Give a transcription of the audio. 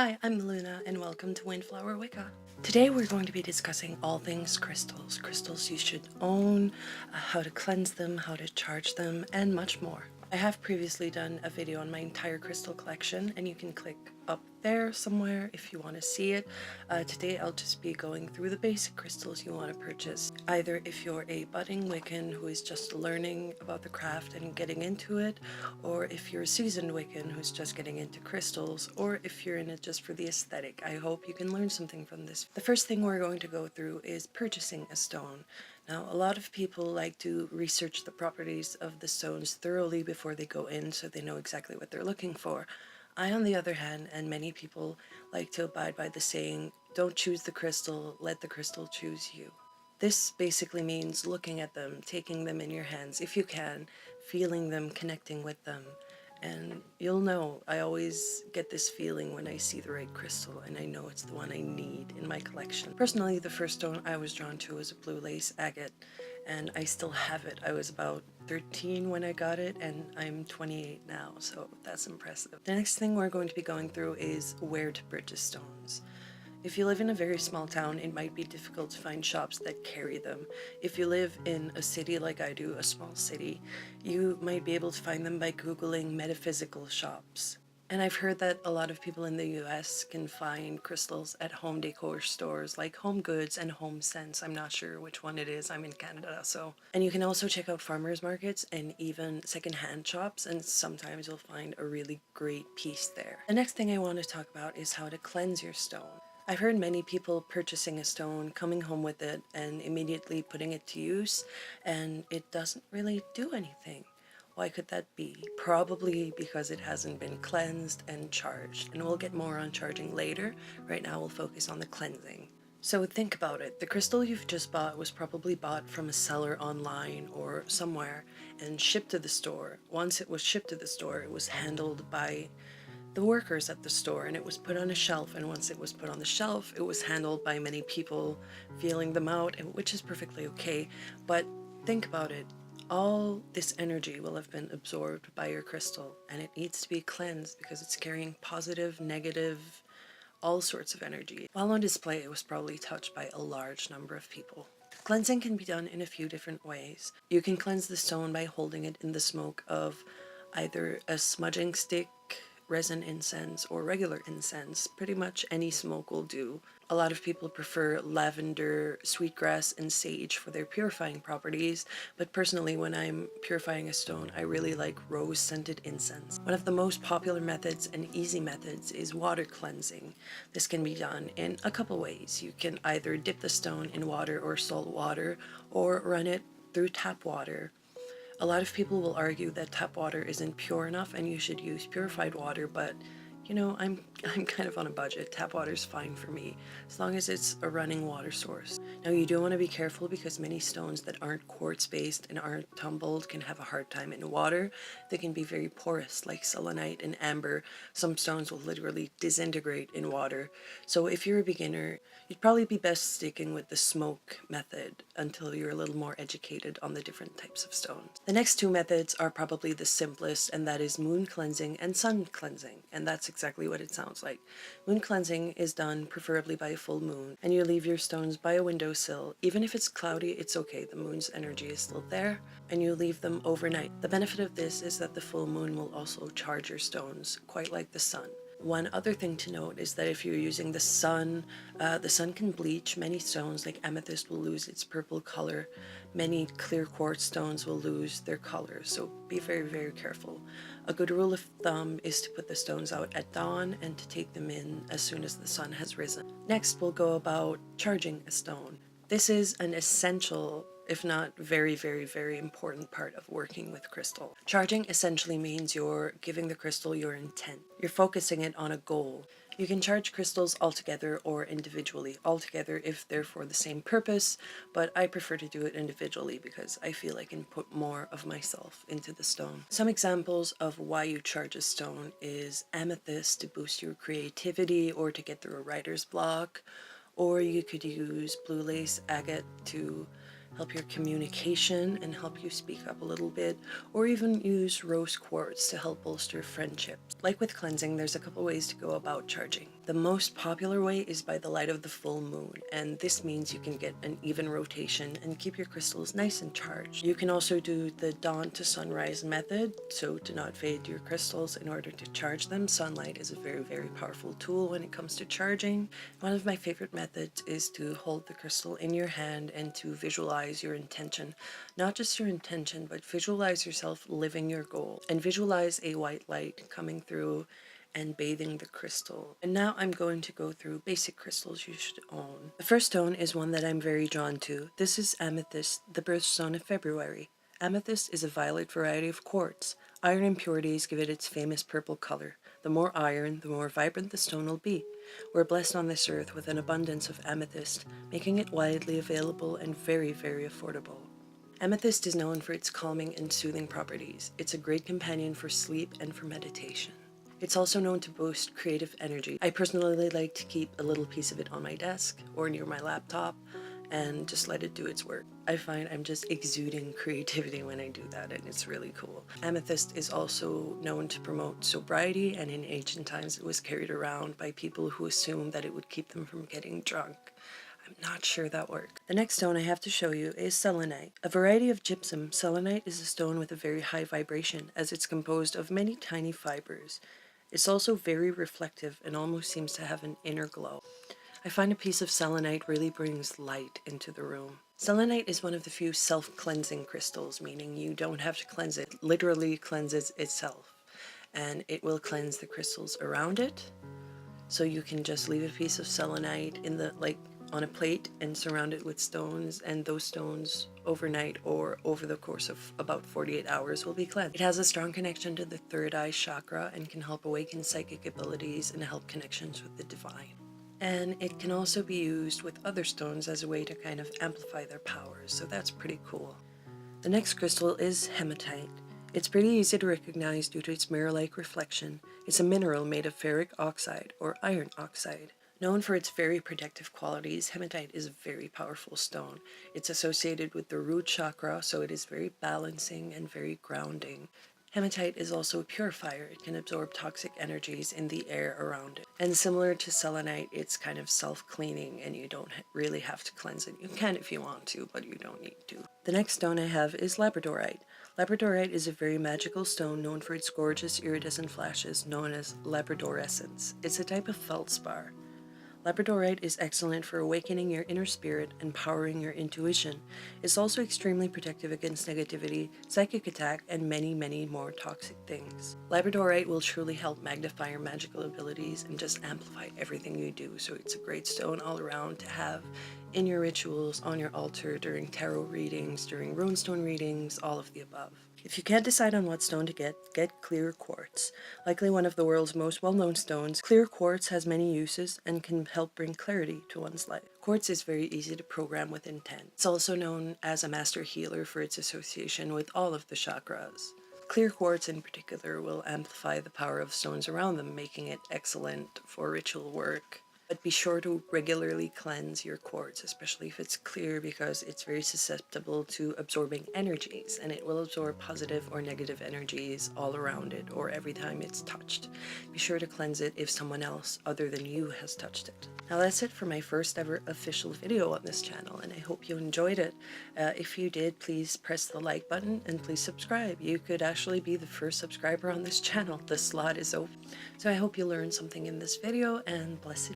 Hi, I'm Luna and welcome to Windflower Wicca. Today we're going to be discussing all things crystals, crystals you should own, how to cleanse them, how to charge them, and much more. I have previously done a video on my entire crystal collection and you can click up there somewhere if you want to see it. Today I'll just be going through the basic crystals you want to purchase, either if you're a budding Wiccan who is just learning about the craft and getting into it, or if you're a seasoned Wiccan who's just getting into crystals, or if you're in it just for the aesthetic. I hope you can learn something from this. The first thing we're going to go through is purchasing a stone. Now, a lot of people like to research the properties of the stones thoroughly before they go in so they know exactly what they're looking for. I, on the other hand, and many people like to abide by the saying, don't choose the crystal, let the crystal choose you. This basically means looking at them, taking them in your hands if you can, feeling them, connecting with them. And you'll know, I always get this feeling when I see the right crystal and I know it's the one I need in my collection. Personally, the first stone I was drawn to was a blue lace agate, and I still have it. I was about 13 when I got it and I'm 28 now, so that's impressive. The next thing we're going to be going through is where to purchase stones. If you live in a very small town, it might be difficult to find shops that carry them. If you live in a city like I do, a small city, you might be able to find them by Googling metaphysical shops. And I've heard that a lot of people in the US can find crystals at home decor stores like Home Goods and Home Sense. I'm not sure which one it is. I'm in Canada, so. And you can also check out farmers markets and even secondhand shops, and sometimes you'll find a really great piece there. The next thing I want to talk about is how to cleanse your stone. I've heard many people purchasing a stone, coming home with it, and immediately putting it to use, and it doesn't really do anything. Why could that be? Probably because it hasn't been cleansed and charged, and we'll get more on charging later. Right now we'll focus on the cleansing. So think about it. The crystal you've just bought was probably bought from a seller online or somewhere and shipped to the store. Once it was shipped to the store, it was handled by the workers at the store and it was put on a shelf, and once it was put on the shelf it was handled by many people, feeling them out, and which is perfectly okay. But think about it, all this energy will have been absorbed by your crystal and it needs to be cleansed because it's carrying positive, negative, all sorts of energy. While on display it was probably touched by a large number of people. Cleansing can be done in a few different ways. You can cleanse the stone by holding it in the smoke of either a smudging stick, resin incense, or regular incense. Pretty much any smoke will do. A lot of people prefer lavender, sweetgrass, and sage for their purifying properties, but personally when I'm purifying a stone, I really like rose-scented incense. One of the most popular methods and easy methods is water cleansing. This can be done in a couple ways. You can either dip the stone in water or salt water, or run it through tap water. A lot of people will argue that tap water isn't pure enough and you should use purified water, but you know, I'm kind of on a budget. Tap water's fine for me, as long as it's a running water source. Now you do want to be careful because many stones that aren't quartz-based and aren't tumbled can have a hard time in water. They can be very porous, like selenite and amber. Some stones will literally disintegrate in water. So if you're a beginner, you'd probably be best sticking with the smoke method until you're a little more educated on the different types of stones. The next two methods are probably the simplest, and that is moon cleansing and sun cleansing, and that's exactly what it sounds like. Moon cleansing is done preferably by a full moon, and you leave your stones by a windowsill. Even if it's cloudy, it's okay, the moon's energy is still there, and you leave them overnight. The benefit of this is that the full moon will also charge your stones, quite like the sun. One other thing to note is that if you're using the sun can bleach. Many stones like amethyst will lose its purple color. Many clear quartz stones will lose their color, so be very, very careful. A good rule of thumb is to put the stones out at dawn and to take them in as soon as the sun has risen. Next, we'll go about charging a stone. This is an essential, if not very, very, very important part of working with crystal. Charging essentially means you're giving the crystal your intent. You're focusing it on a goal. You can charge crystals altogether or individually. Altogether if they're for the same purpose, but I prefer to do it individually because I feel I can put more of myself into the stone. Some examples of why you charge a stone is amethyst to boost your creativity or to get through a writer's block, or you could use blue lace agate to help your communication and help you speak up a little bit, or even use rose quartz to help bolster friendships. Like with cleansing, there's a couple ways to go about charging. The most popular way is by the light of the full moon, and this means you can get an even rotation and keep your crystals nice and charged. You can also do the dawn to sunrise method, so to not fade your crystals in order to charge them. Sunlight is a very powerful tool when it comes to charging. One of my favorite methods is to hold the crystal in your hand and to visualize your intention. Not just your intention, but visualize yourself living your goal, and visualize a white light coming through and bathing the crystal. And now I'm going to go through basic crystals you should own. The first stone is one that I'm very drawn to. This is amethyst, the birthstone of February. Amethyst is a violet variety of quartz. Iron impurities give it its famous purple color. The more iron, the more vibrant the stone will be. We're blessed on this earth with an abundance of amethyst, making it widely available and very affordable. Amethyst is known for its calming and soothing properties. It's a great companion for sleep and for meditation. It's also known to boast creative energy. I personally like to keep a little piece of it on my desk or near my laptop and just let it do its work. I find I'm just exuding creativity when I do that, and it's really cool. Amethyst is also known to promote sobriety, and in ancient times it was carried around by people who assumed that it would keep them from getting drunk. I'm not sure that works. The next stone I have to show you is selenite. A variety of gypsum, selenite is a stone with a very high vibration as it's composed of many tiny fibers. It's also very reflective and almost seems to have an inner glow. I find a piece of selenite really brings light into the room. Selenite is one of the few self-cleansing crystals, meaning you don't have to cleanse it. It literally cleanses itself, and it will cleanse the crystals around it. So you can just leave a piece of selenite in the on a plate and surround it with stones, and those stones overnight or over the course of about 48 hours will be cleansed. It has a strong connection to the third eye chakra and can help awaken psychic abilities and help connections with the divine. And it can also be used with other stones as a way to kind of amplify their powers, so that's pretty cool. The next crystal is hematite. It's pretty easy to recognize due to its mirror-like reflection. It's a mineral made of ferric oxide or iron oxide. Known for its very protective qualities, hematite is a very powerful stone. It's associated with the root chakra, so it is very balancing and very grounding. Hematite is also a purifier. It can absorb toxic energies in the air around it. And similar to selenite, it's kind of self-cleaning and you don't really have to cleanse it. You can if you want to, but you don't need to. The next stone I have is labradorite. Labradorite is a very magical stone known for its gorgeous iridescent flashes known as labradorescence. It's a type of feldspar. Labradorite is excellent for awakening your inner spirit and powering your intuition. It's also extremely protective against negativity, psychic attack, and many more toxic things. Labradorite will truly help magnify your magical abilities and just amplify everything you do, so it's a great stone all around to have in your rituals, on your altar, during tarot readings, during runestone readings, all of the above. If you can't decide on what stone to get clear quartz. Likely one of the world's most well-known stones, clear quartz has many uses and can help bring clarity to one's life. Quartz is very easy to program with intent. It's also known as a master healer for its association with all of the chakras. Clear quartz in particular will amplify the power of stones around them, making it excellent for ritual work. But be sure to regularly cleanse your quartz, especially if it's clear, because it's very susceptible to absorbing energies, and it will absorb positive or negative energies all around it or every time it's touched. Be sure to cleanse it if someone else other than you has touched it. Now that's it for my first ever official video on this channel, and I hope you enjoyed it. If you did, please press the like button and please subscribe. You could actually be the first subscriber on this channel. The slot is open. So I hope you learned something in this video, and blessed